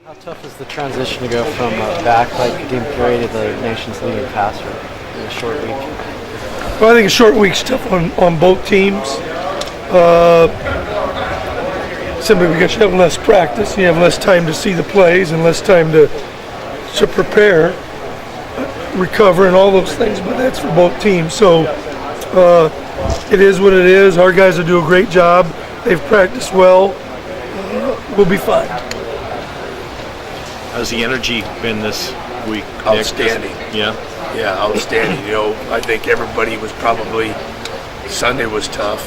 How tough is the transition to go from back like Dean Perry to the nation's leading passer in a short week? Well, I think a short week's tough on both teams. Simply because you have less practice, you have less time to see the plays and less time to prepare, recover, and all those things. But that's for both teams. So it is what it is. Our guys will do a great job. They've practiced well. We'll be fine. How's the energy been this week, Nick? Outstanding. Yeah, Outstanding. I think everybody was probably, Sunday was tough.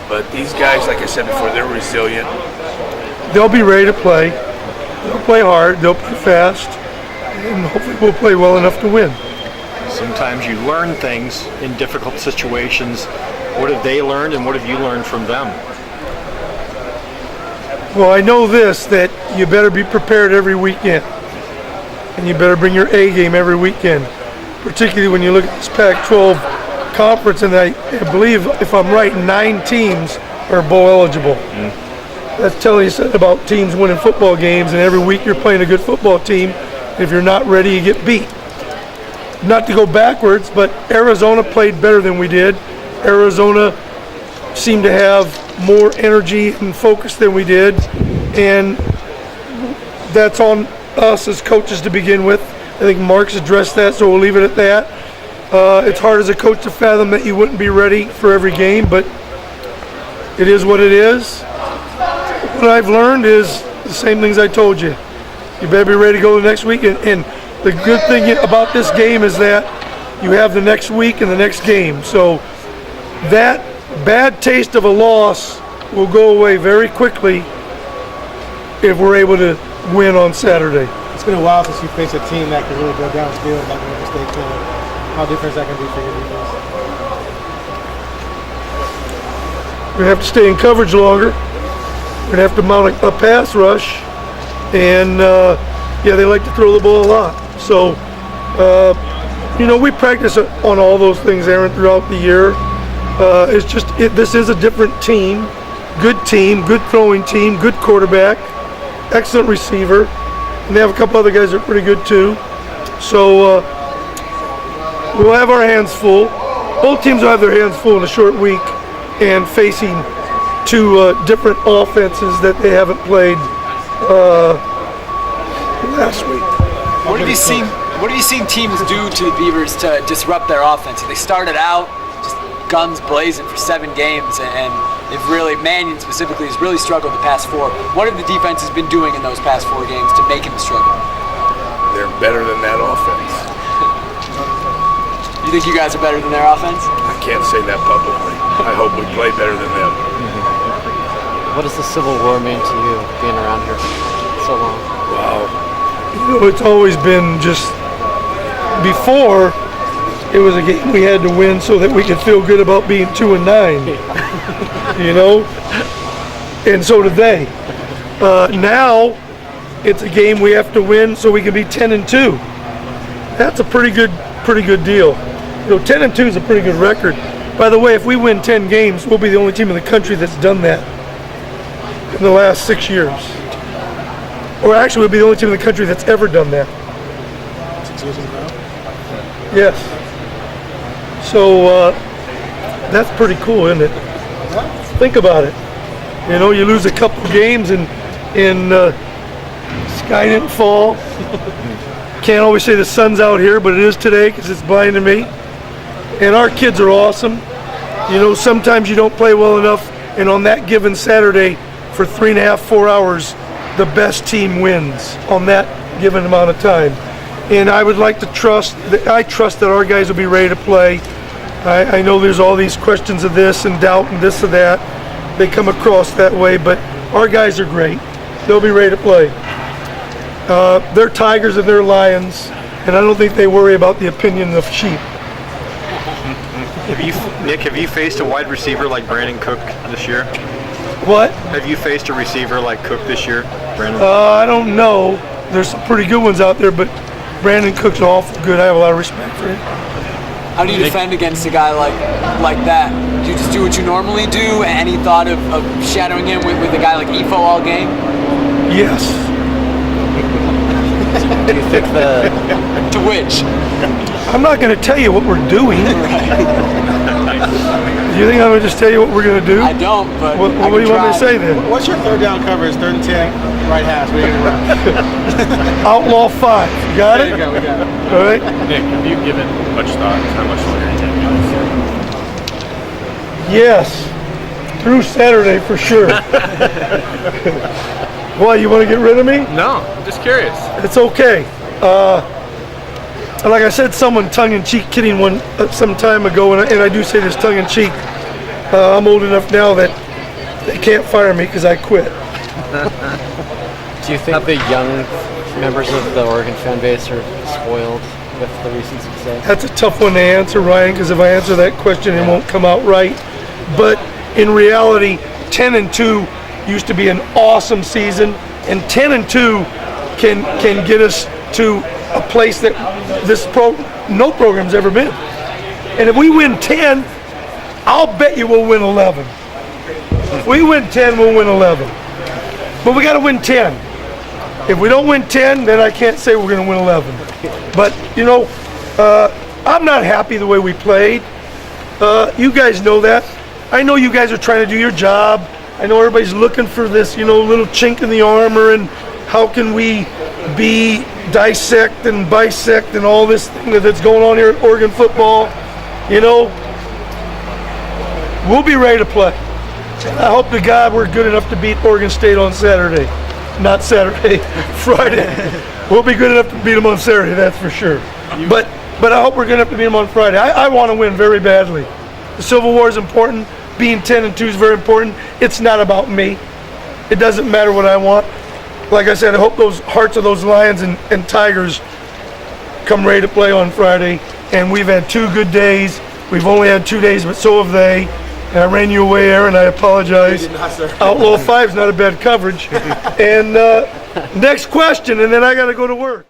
But these guys, like I said before, they're resilient. They'll be ready to play. They'll play hard. They'll play fast. And hopefully we'll play well enough to win. Sometimes you learn things in difficult situations. What have they learned and what have you learned from them? Well, I know this, that you better be prepared every weekend. And you better bring your A game every weekend. Particularly when you look at this Pac-12 conference, and I believe, if I'm right, 9 teams are bowl eligible. That's telling you something about teams winning football games, and every week you're playing a good football team. If you're not ready, you get beat. Not to go backwards, but Arizona played better than we did. Arizona seemed to have more energy and focus than we did, and that's on us as coaches to begin with. I think Mark's addressed that, so we'll leave it at that. It's hard as a coach to fathom that you wouldn't be ready for every game, but it is what it is. What I've learned is the same things I told you. You better be ready to go the next week, and the good thing about this game is that you have the next week and the next game. So that bad taste of a loss will go away very quickly if we're able to win on Saturday. It's been a while since you faced a team that can really go downfield like Michigan State can. How different is that going to be for your defense? We're going to have to stay in coverage longer. We're going to have to mount a pass rush. And, they like to throw the ball a lot. So, we practice on all those things, Aaron, throughout the year. This is a different team, good throwing team, good quarterback, excellent receiver. And they have a couple other guys that are pretty good too. So we'll have our hands full. Both teams will have their hands full in a short week and facing 2 different offenses that they haven't played last week. What have you seen teams do to the Beavers to disrupt their offense? They started out just guns blazing for 7 games, and they've really, Mannion specifically, has really struggled the past 4. What have the defenses been doing in those past 4 games to make him struggle? They're better than that offense. You think you guys are better than their offense? I can't say that publicly. I hope we play better than them. What does the Civil War mean to you, being around here so long? Wow. It's always been just, before, it was a game we had to win so that we could feel good about being 2-9. And so did they. Now, it's a game we have to win so we can be 10-2. That's a pretty good deal. 10-2 is a pretty good record. By the way, if we win 10 games, we'll be the only team in the country that's done that in the last 6 years. Or actually, we'll be the only team in the country that's ever done that. 6 years in a row? Yes. So that's pretty cool, isn't it? Think about it. You lose a couple games and sky didn't fall. Can't always say the sun's out here, but it is today because it's blinding me. And our kids are awesome. Sometimes you don't play well enough, and on that given Saturday, for 3.5, 4 hours, the best team wins on that given amount of time. And I would like to trust that our guys will be ready to play. I know there's all these questions of this and doubt and this or that. They come across that way, but our guys are great. They'll be ready to play. They're tigers and they're lions, and I don't think they worry about the opinion of sheep. Nick, have you faced a wide receiver like Brandon Cook this year? What? Have you faced a receiver like Cook this year, Brandon? I don't know. There's some pretty good ones out there, but Brandon Cook's awful good. I have a lot of respect for him. How do you defend against a guy like that? Do you just do what you normally do? Any thought of shadowing him with a guy like Ifo all game? Yes. Do you think the To which? I'm not going to tell you what we're doing. Do you think I'm going to just tell you what we're going to do? I don't, but What I do you can want me to try. say then? What's your third down coverage? 3rd and 10, right hash. What are you gonna run? Outlaw 5. You got There it? you go. We got it. All right. Nick, have you given much thought to how much longer you can do this? Yes. Through Saturday for sure. Why, you want to get rid of me? No, I'm just curious. It's okay. Like I said, someone tongue-in-cheek kidding one some time ago, and I do say this tongue-in-cheek. I'm old enough now that they can't fire me because I quit. do you think the young members of the Oregon fan base are spoiled with the recent success? That's a tough one to answer, Ryan, because if I answer that question, it won't come out right. But in reality, 10-2 used to be an awesome season, and 10-2 can get us to a place that no program's ever been. And if we win 10, I'll bet you we'll win 11. If we win 10, we'll win 11. But we got to win 10. If we don't win 10, then I can't say we're going to win 11. But, I'm not happy the way we played. You guys know that. I know you guys are trying to do your job. I know everybody's looking for this, little chink in the armor and how can we dissect and bisect and all this thing that's going on here at Oregon football. We'll be ready to play. I hope to God we're good enough to beat Oregon State on Saturday. Not Saturday, Friday. We'll be good enough to beat them on Saturday, that's for sure. But I hope we're good enough to beat them on Friday. I want to win very badly. The Civil War is important. Being 10-2 is very important. It's not about me. It doesn't matter what I want. Like I said, I hope those hearts of those Lions and Tigers come ready to play on Friday. And we've had 2 good days. We've only had 2 days, but so have they. And I ran you away, Aaron. I apologize. Outlaw 5 is not a bad coverage. And next question, and then I got to go to work.